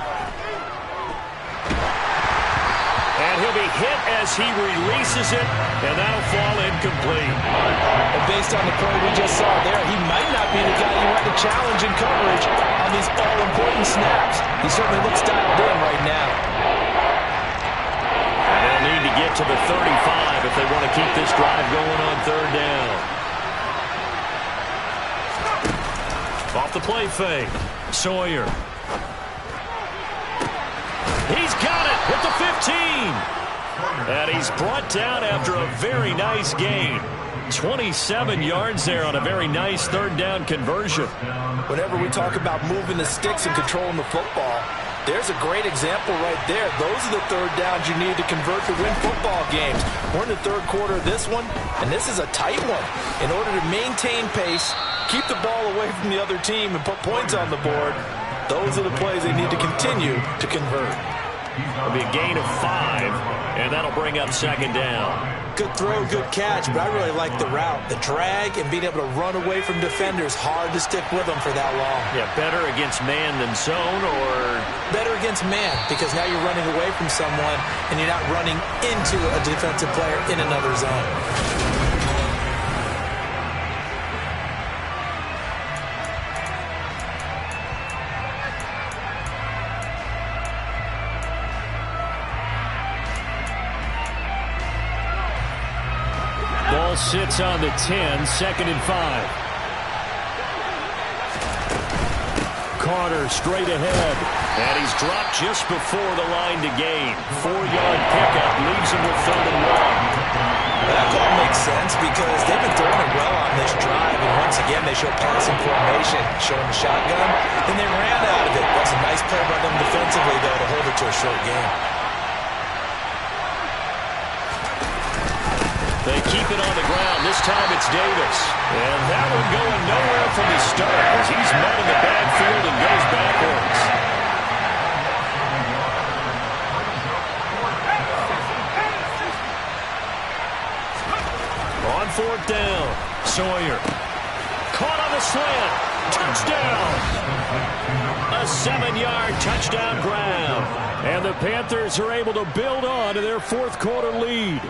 And he'll be hit as he releases it, and that'll fall incomplete. And based on the play we just saw there, he might not be the guy you want to challenge in coverage on these all-important snaps. He certainly looks dialed in right now. And they'll need to get to the 35 if they want to keep this drive going on third down. Off the play fake. Sawyer. He's got it with the 15. And he's brought down after a very nice gain. 27 yards there on a very nice third down conversion. Whenever we talk about moving the sticks and controlling the football, there's a great example right there. Those are the third downs you need to convert to win football games. We're in the third quarter of this one, and this is a tight one. In order to maintain pace, keep the ball away from the other team, and put points on the board, those are the plays they need to continue to convert. It'll be a gain of 5, and that'll bring up second down. Good throw, good catch, but I really like the route. The drag and being able to run away from defenders, hard to stick with them for that long. Yeah, better against man than zone, or? Better against man, because now you're running away from someone, and you're not running into a defensive player in another zone. Ball sits on the 10, second and 5. Carter straight ahead. And he's dropped just before the line to gain. 4-yard pickup leaves him with third and 1. That call makes sense because they've been throwing it well on this drive. And once again, they show passing formation, showing the shotgun. And they ran out of it. That's a nice play by them defensively, though, to hold it to a short game. They keep it on the ground. This time it's Davis. And that one going nowhere from the start as he's met in the backfield and goes backwards. On fourth down, Sawyer. Caught on the slant. Touchdown. A 7-yard touchdown grab. And the Panthers are able to build on to their fourth quarter lead.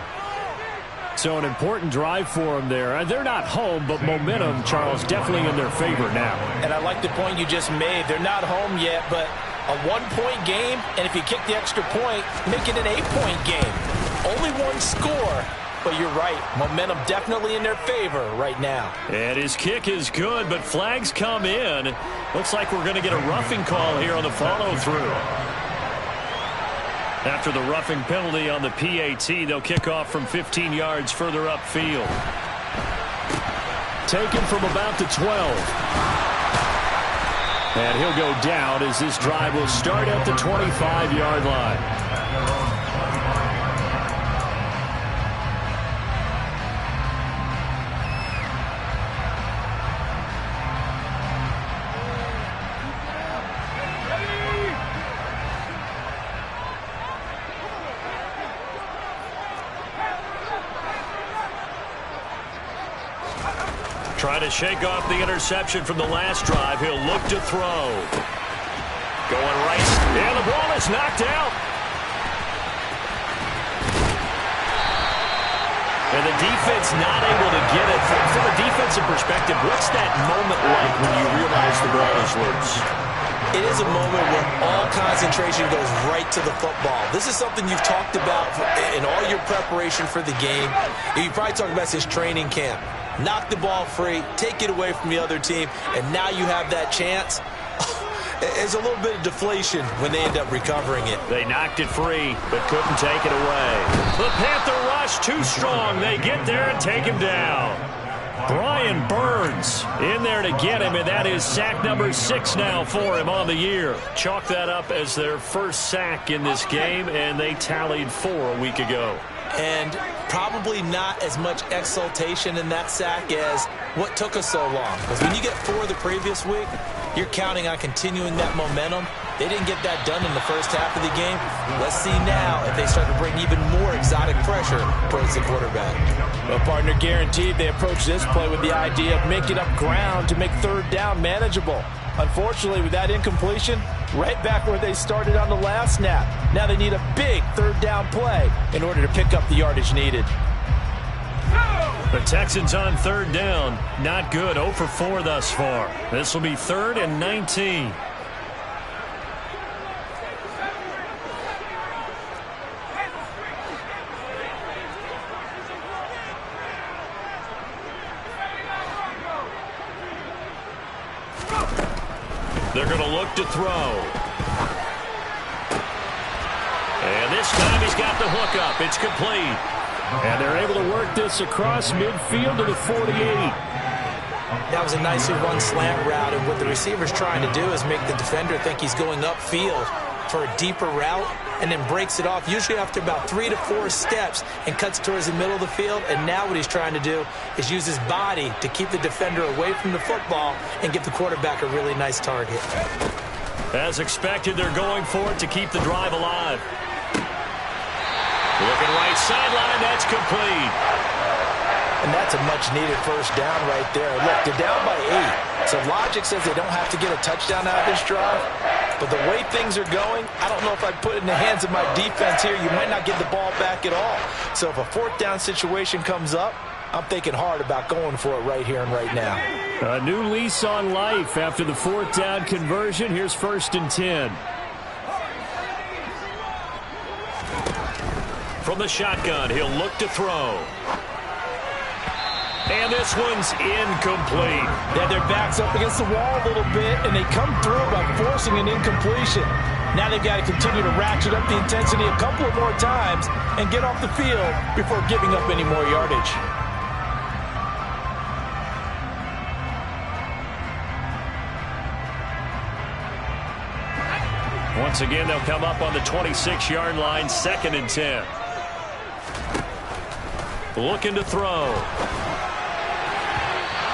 So an important drive for them there. They're not home, but momentum, Charles, definitely in their favor now. And I like the point you just made. They're not home yet, but a 1-point game, and if you kick the extra point, make it an 8-point game. Only one score, but you're right. Momentum definitely in their favor right now. And his kick is good, but flags come in. Looks like we're going to get a roughing call here on the follow-through. After the roughing penalty on the PAT, they'll kick off from 15 yards further upfield. Taken from about the 12. And he'll go down as this drive will start at the 25-yard line. Trying to shake off the interception from the last drive. He'll look to throw. Going right. And the ball is knocked out. And the defense not able to get it. From a defensive perspective, what's that moment like when you realize the ball is loose? It is a moment where all concentration goes right to the football. This is something you've talked about in all your preparation for the game. You probably talked about since training camp. Knock the ball free, take it away from the other team, and now you have that chance. It's a little bit of deflation when they end up recovering it. They knocked it free, but couldn't take it away. The Panther rush too strong. They get there and take him down. Brian Burns in there to get him, and that is sack number 6 now for him on the year. Chalk that up as their first sack in this game, and they tallied 4 a week ago. And probably not as much exultation in that sack as what took us so long. Because when you get 4 the previous week, you're counting on continuing that momentum. They didn't get that done in the first half of the game. Let's see now if they start to bring even more exotic pressure towards the quarterback. Well, partner, guaranteed they approach this play with the idea of making up ground to make third down manageable. Unfortunately, with that incompletion, right back where they started on the last snap. Now they need a big third down play in order to pick up the yardage needed. The Texans on third down. Not good. 0 for 4 thus far. This will be 3rd and 19. They're going to look to throw. And this time he's got the hook up. It's complete. And they're able to work this across midfield to the 48. That was a nicely run slant route, and what the receiver's trying to do is make the defender think he's going upfield for a deeper route, and then breaks it off, usually after about 3 to 4 steps, and cuts towards the middle of the field. And now what he's trying to do is use his body to keep the defender away from the football and give the quarterback a really nice target. As expected, they're going for it to keep the drive alive. Looking right sideline, that's complete. And that's a much-needed first down right there. Look, they're down by 8. So logic says they don't have to get a touchdown out of this drive. But the way things are going, I don't know if I'd put it in the hands of my defense here. You might not get the ball back at all. So if a 4th down situation comes up, I'm thinking hard about going for it right here and right now. A new lease on life after the 4th down conversion. Here's 1st and 10. From the shotgun, he'll look to throw. And this one's incomplete. Yeah, their back's up against the wall a little bit, and they come through by forcing an incompletion. Now they've got to continue to ratchet up the intensity a couple of more times and get off the field before giving up any more yardage. Once again, they'll come up on the 26-yard line, 2nd and 10. Looking to throw.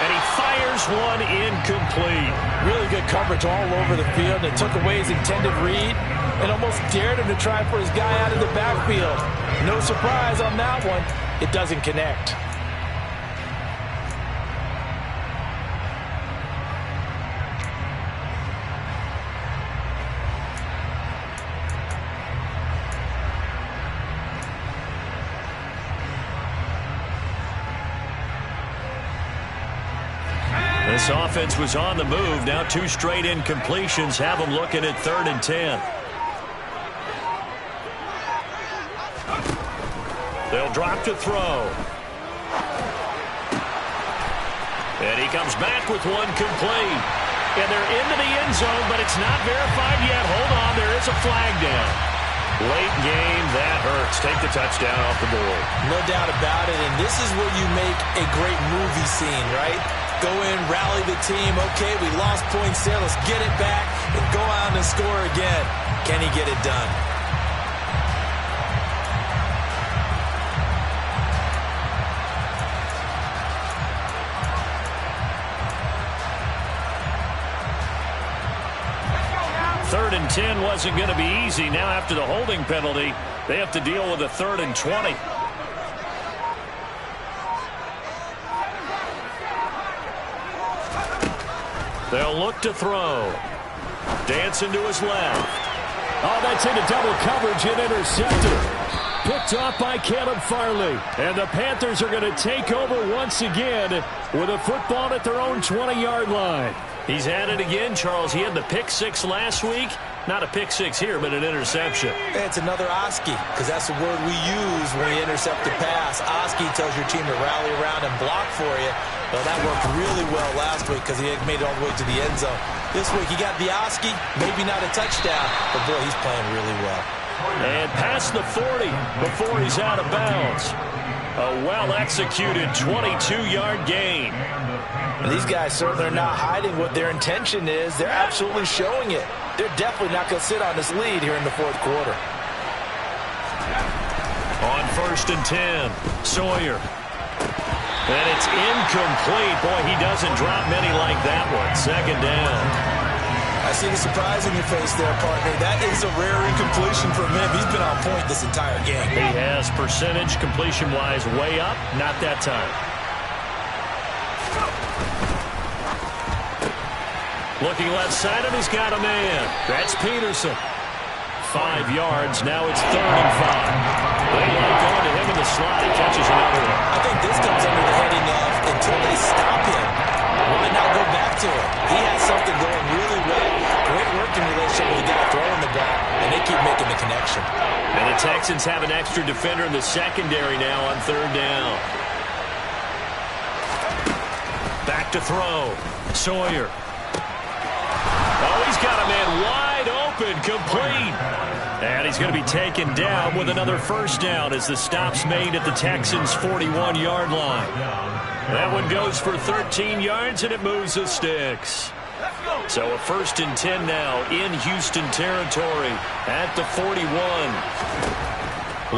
And he fires one incomplete. Really good coverage all over the field. It took away his intended read and almost dared him to try for his guy out of the backfield. No surprise on that one. It doesn't connect. This offense was on the move. Now 2 straight incompletions have them looking at 3rd and 10. They'll drop to throw. And he comes back with one complete. And they're into the end zone, but it's not verified yet. Hold on, there is a flag down. Late game, that hurts. Take the touchdown off the board. No doubt about it, and this is where you make a great movie scene, right? Go in, rally the team. Okay, we lost points there. Let's get it back and go out and score again. Can he get it done? Third and 10 wasn't going to be easy. Now after the holding penalty, they have to deal with a 3rd and 20. They'll look to throw. Dancing to his left. Oh, that's into double coverage and intercepted. Picked off by Caleb Farley. And the Panthers are going to take over once again with a football at their own 20-yard line. He's at it again, Charles. He had the pick six last week. Not a pick six here, but an interception. It's another Oski, because that's the word we use when we intercept a pass. Oski tells your team to rally around and block for you. Well, that worked really well last week because he had made it all the way to the end zone. This week he got the Oski, maybe not a touchdown, but boy, he's playing really well. And past the 40 before he's out of bounds. A well-executed 22-yard gain. And these guys certainly are not hiding what their intention is. They're absolutely showing it. They're definitely not going to sit on this lead here in the fourth quarter. On 1st and 10, Sawyer. And it's incomplete. Boy, he doesn't drop many like that one. 2nd down. I see the surprise in your face there, partner. That is a rare incompletion from him. He's been on point this entire game. He has percentage completion-wise way up. Not that time. Looking left side, and he's got a man. That's Peterson. 5 yards. Now it's 3rd and 5. They like going to him in the slot. He catches another one. I think this comes under the heading of until they stop him, why not go back to him? He has something going really well. Great working relationship with the guy throwing the ball, and they keep making the connection. And the Texans have an extra defender in the secondary now on 3rd down. Back to throw. Sawyer. Oh, he's got a man wide open, complete. And he's going to be taken down with another 1st down as the stop's made at the Texans' 41-yard line. That one goes for 13 yards, and it moves the sticks. So a 1st and 10 now in Houston territory at the 41.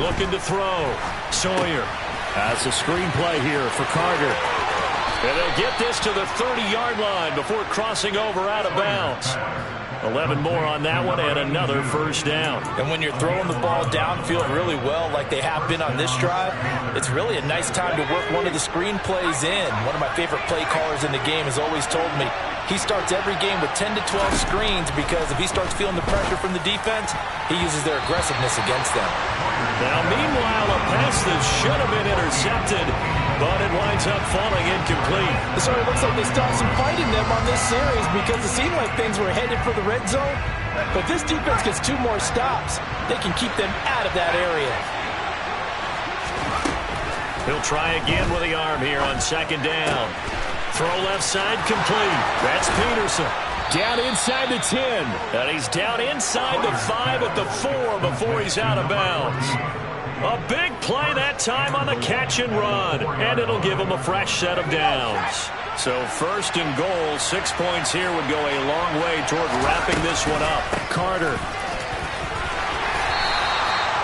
Looking to throw. Sawyer. That's a screenplay here for Carter. And they'll get this to the 30-yard line before crossing over out of bounds. 11 more on that one and another 1st down. And when you're throwing the ball downfield really well like they have been on this drive, it's really a nice time to work one of the screen plays in. One of my favorite play callers in the game has always told me he starts every game with 10 to 12 screens because if he starts feeling the pressure from the defense, he uses their aggressiveness against them. Now, meanwhile, a pass that should have been intercepted, but it winds up falling incomplete. So it looks like they stopped some fight in them on this series because it seemed like things were headed for the red zone. But this defense gets 2 more stops. They can keep them out of that area. He'll try again with the arm here on 2nd down. Throw left side complete. That's Peterson. Down inside the 10. And he's down inside the 5 at the 4 before he's out of bounds. A big play that time on the catch and run. And it'll give him a fresh set of downs. So 1st and goal, 6 points here would go a long way toward wrapping this one up. Carter.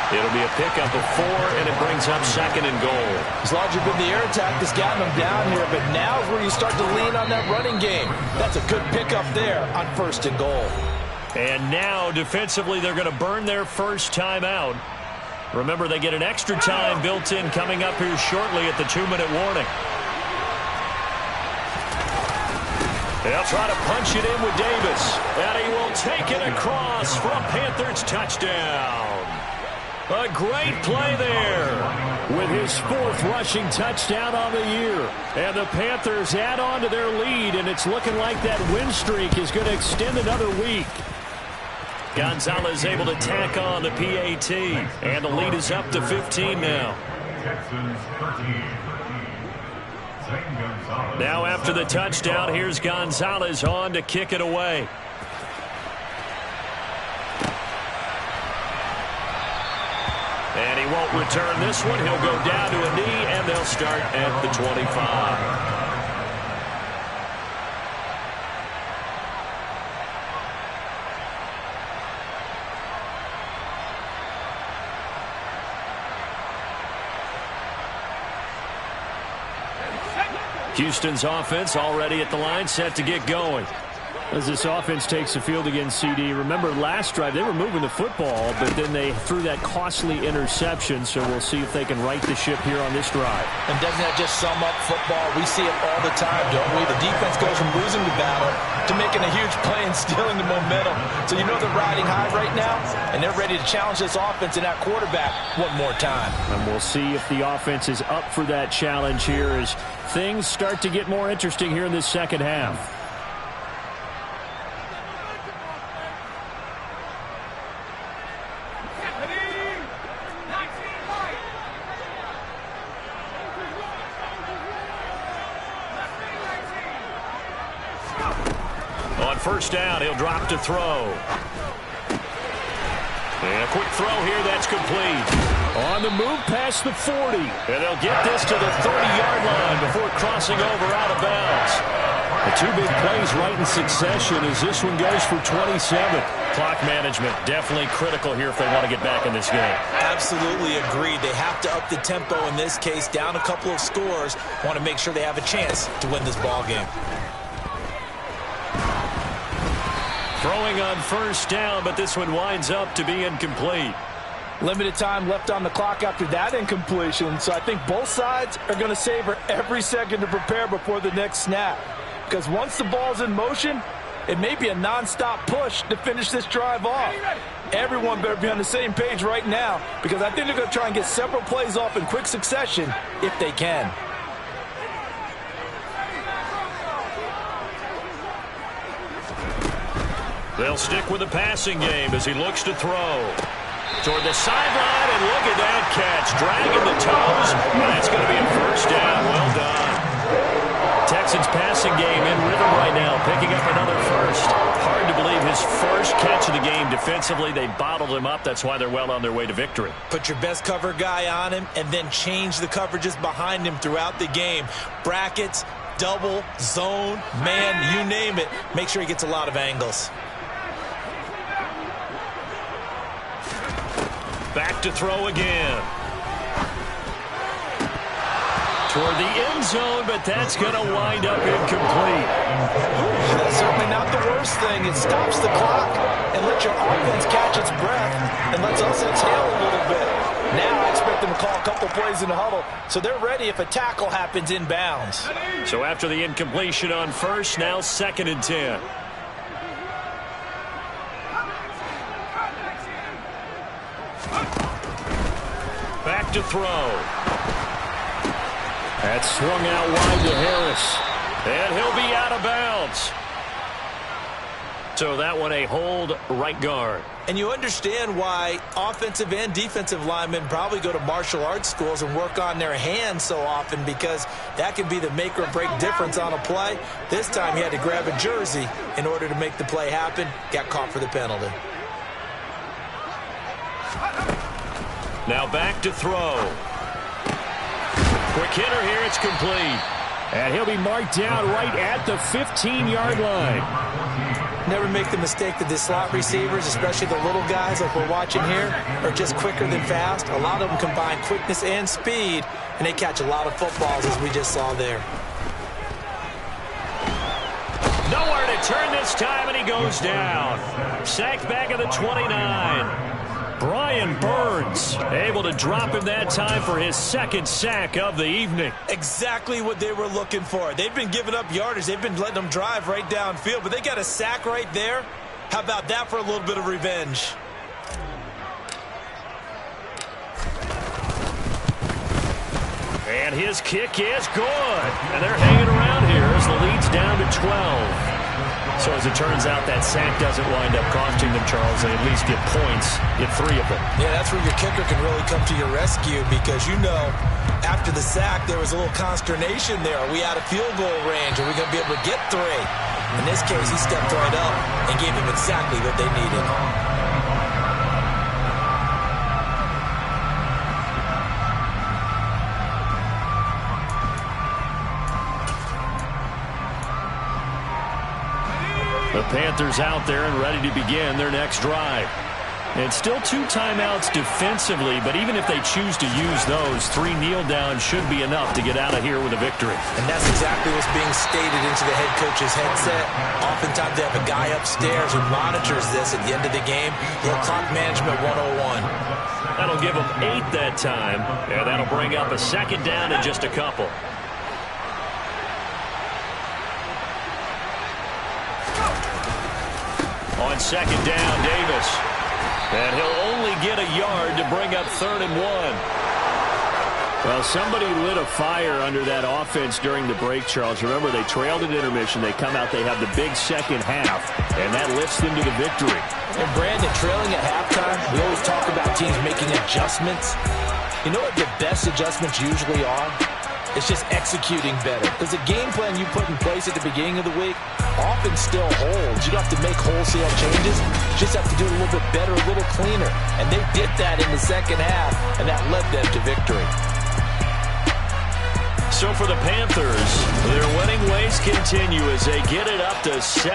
It'll be a pickup of 4, and it brings up 2nd and goal. As long as you've been the air attack that's gotten them down here, but now is where you start to lean on that running game. That's a good pickup there on 1st and goal. And now, defensively, they're going to burn their first time out. Remember, they get an extra time built in coming up here shortly at the 2-minute warning. They'll try to punch it in with Davis. And he will take it across for a Panthers touchdown. A great play there with his 4th rushing touchdown on the year. And the Panthers add on to their lead, and it's looking like that win streak is going to extend another week. Gonzalez able to tack on the PAT, and the lead is up to 15 now. Now after the touchdown, here's Gonzalez on to kick it away. And he won't return this one. He'll go down to a knee, and they'll start at the 25. Houston's offense already at the line, set to get going. As this offense takes the field against CD, remember last drive they were moving the football, but then they threw that costly interception, so we'll see if they can right the ship here on this drive. And doesn't that just sum up football? We see it all the time, don't we? The defense goes from losing the battle to making a huge play and stealing the momentum. So you know they're riding high right now, and they're ready to challenge this offense and that quarterback one more time. And we'll see if the offense is up for that challenge here as things start to get more interesting here in this second half. first down. He'll drop to throw. And a quick throw here. That's complete. On the move past the 40. And they'll get this to the 30-yard line before crossing over out of bounds. The two big plays right in succession as this one goes for 27. Clock management definitely critical here if they want to get back in this game. Absolutely agreed. They have to up the tempo in this case, down a couple of scores. Want to make sure they have a chance to win this ball game. Throwing on first down, but this one winds up to be incomplete. Limited time left on the clock after that incompletion, so I think both sides are going to savor every second to prepare before the next snap. Because once the ball's in motion, it may be a non-stop push to finish this drive off. Everyone better be on the same page right now, because I think they're going to try and get several plays off in quick succession if they can. They'll stick with the passing game as he looks to throw. Toward the sideline, and look at that catch. Dragging the toes, and that's going to be a first down. Well done. Texans passing game in rhythm right now, picking up another first. Hard to believe his first catch of the game defensively. They bottled him up. That's why they're well on their way to victory. Put your best cover guy on him and then change the coverages behind him throughout the game. Brackets, double, zone, man, you name it. Make sure he gets a lot of angles. Back to throw again. Toward the end zone, but that's going to wind up incomplete. That's certainly not the worst thing. It stops the clock and lets your offense catch its breath and lets us exhale a little bit. Now I expect them to call a couple plays in the huddle, so they're ready if a tackle happens inbounds. So after the incompletion on first, now 2nd and 10. Back to throw. That's swung out wide to Harris. And he'll be out of bounds. So that one a hold right guard. And you understand why offensive and defensive linemen probably go to martial arts schools and work on their hands so often, because that can be the make or break difference on a play. This time he had to grab a jersey in order to make the play happen. Got caught for the penalty. Now back to throw. Quick hitter here, it's complete. And he'll be marked down right at the 15-yard line. Never make the mistake that the slot receivers, especially the little guys like we're watching here, are just quicker than fast. A lot of them combine quickness and speed, and they catch a lot of footballs, as we just saw there. Nowhere to turn this time, and he goes down. Sacked back at the 29. Brian Burns able to drop him that time for his 2nd sack of the evening. Exactly what they were looking for. They've been giving up yardage. They've been letting them drive right downfield, but they got a sack right there. How about that for a little bit of revenge? And his kick is good. And they're hanging around here as the lead's down to 12. So as it turns out, that sack doesn't wind up costing them, Charles. They at least get points in 3 of them. Yeah, that's where your kicker can really come to your rescue, because you know after the sack there was a little consternation there. Are we out of field goal range? Are we going to be able to get 3? In this case, he stepped right up and gave them exactly what they needed. The Panthers out there and ready to begin their next drive. And still 2 timeouts defensively, but even if they choose to use those, 3 kneel downs should be enough to get out of here with a victory. And that's exactly what's being stated into the head coach's headset. Oftentimes they have a guy upstairs who monitors this at the end of the game. Little clock management 101. That'll give them 8 that time, and that'll bring up a 2nd down in just a couple. On 2nd down, Davis. And he'll only get a yard to bring up 3rd and 1. Well, somebody lit a fire under that offense during the break, Charles. Remember, they trailed at intermission. They come out, they have the big second half, and that lifts them to the victory. And Brandon, trailing at halftime, we always talk about teams making adjustments. You know what the best adjustments usually are? It's just executing better. Because the game plan you put in place at the beginning of the week often still holds. You don't have to make wholesale changes. You just have to do it a little bit better, a little cleaner. And they did that in the second half, and that led them to victory. So for the Panthers, their winning ways continue as they get it up to 7.